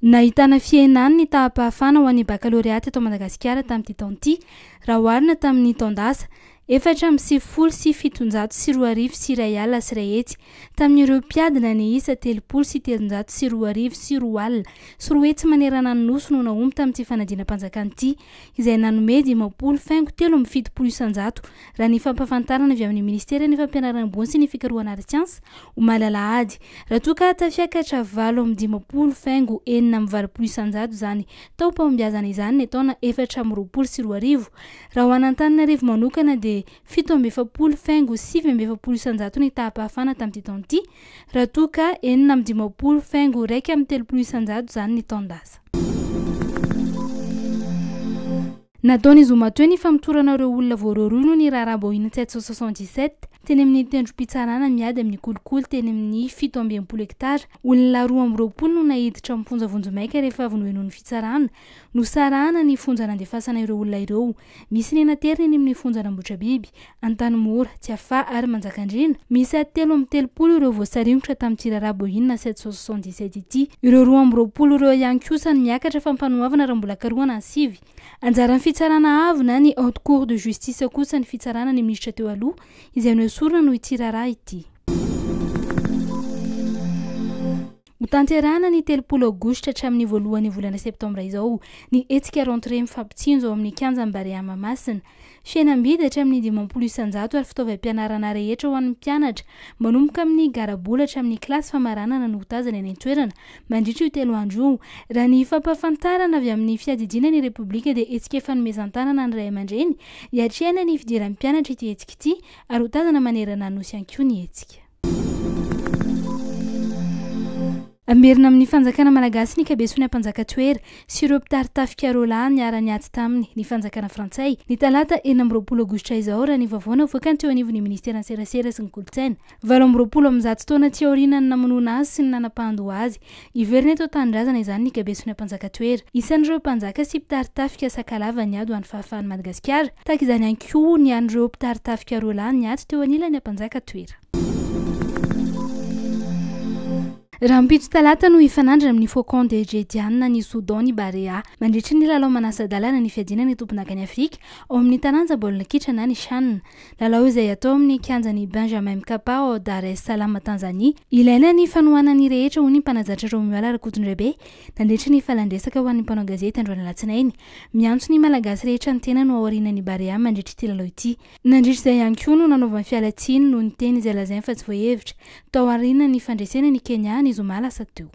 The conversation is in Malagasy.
Nahitana fiainany ny tahapahafana ho an'ny baccalauréat eto Madagasikara tamin'ity taona ity raha oharina tamin'ny taondasa 4,740 tamin'ireo mpiadina ny isa 3,740 sy roa hetsy manerana ny nosy no naomby tamin'ity fanadinam-panjakana ity izay nanome 10,370 isanjato raha ny fampafantarana avy amin'ny ministera ny fampianarana ambony sy ny fikarohana ara-tsiansa ho malalahady raha toa ka tafiakatra 7,470 isanjato zany taom-pahombiazana izany ny taona 4,20 raha ho an'Antananarivo manokana dia 7,770 isanjato ny tahapahafana tamin'ity taona ity raha toa ka 4,130 isanjato zany ny taondasa. Nataony Zomato ny famtorana ireo olona voaroarono ny Rarabo 1777 teny amin'ny tendrom-pitsarana miady amin'ny kolokolo teny amin'ny 720 hektara. Olona 20 no nahiditra amin'ny fonja vonjomaika rehefa avy nohenoan'ny fitsarana no sarahana ny fonja nandefasana ireo olona ireo. Misy ny nateriny amin'ny fonja Nambotrabiby, Antanimora, Tiafa ary Manjakandrina. Misy 330 ireo voasarimotra tamin'ity Rarabo 1777 ity. Ireo 20 ireo ihany kosa ny miakatra fa mipanoavana raha mbola karohana ansivy. Anjaran'ny fitsarana avy na ny haute cour de justice kosa ny fitsarana ny ministra teo aloha izay noesorina no ity raharaha ity. Hotanterana ny 30 aogositra hatramin'ny voalohan'ny volana septambra izao ny hetsika rentrée mifampitsinjo ao amin'ny kianjan'ny Barea Mahamasina. Fihenam-bidy hatramin'ny 10 isanjato ary fitaovam-pianarana rehetra ho an'ny mpianatra manomboka amin'ny garabola hatramin'ny kilasy famaranana no hotazana eny an-toerana mandritra io 3 andro. Raha ny fampafantarana avy amin'ny fiadidinan'ny Repoblika dia hetsika efa nomezan-tanana ny ray aman-dreny hiatrehana ny fidiran'ny mpianatra ity hetsika ity ary hotazana manerana ny nosy ihany koa ny hetsika. Amerina amin'ny fanjakana malagasy ny kabesony ampanjaka toera sy ireo mpitarintafika rola niara niaty taminy ny fanjakana frantsay ny talata 20 aogositra izao raha ny vaovao navoaka teo anivon'ny ministera ny serasera sy ny kolotsaina. 20 taona ty aoriana ny namonoana azy sy ny nanam-pahandoha azy iverina eto tandrazana izany ny kabesony ampanjaka toera. Isan'ireo mpanjaka sy mpitarintafika sakalava niady ho an'ny fahafahan'i Madagasikara tahaka izany ihany koa ny an'ireo mpitarintafika rola niaty teo anilany ampanjaka toera. Raha mpitso talata no ifanandrina amin'ny Faucon de Jediana ny Soudan ny Barea mandritra ny lalao manasa-dalàna ny fiadina ny tompon'akany Afrika ao amin'ny taranja baolina kitra na ny CHAN. Lalao izay atao amin'ny kianjan'ny Benjamin Mkapa ao Dar es Salaam Tanzania. Ilaina ny fanohanana ny rehetra ho ny mpanazatra Romeo Rakotondrabe nandritra ny falandresaka ho an'ny mpanao gazety androany Alatsinainy. Miantso ny malagasy rehetra ny tena no aorianan'ny Barea mandritra ity lalao ity. Nandritra izay ihany koa no nanaovan'ny fialatsiny no ny teny izay lazainy fa tsy voahevitra tao aoriana ny fandresena ny Kenya ny zoma lasa teo.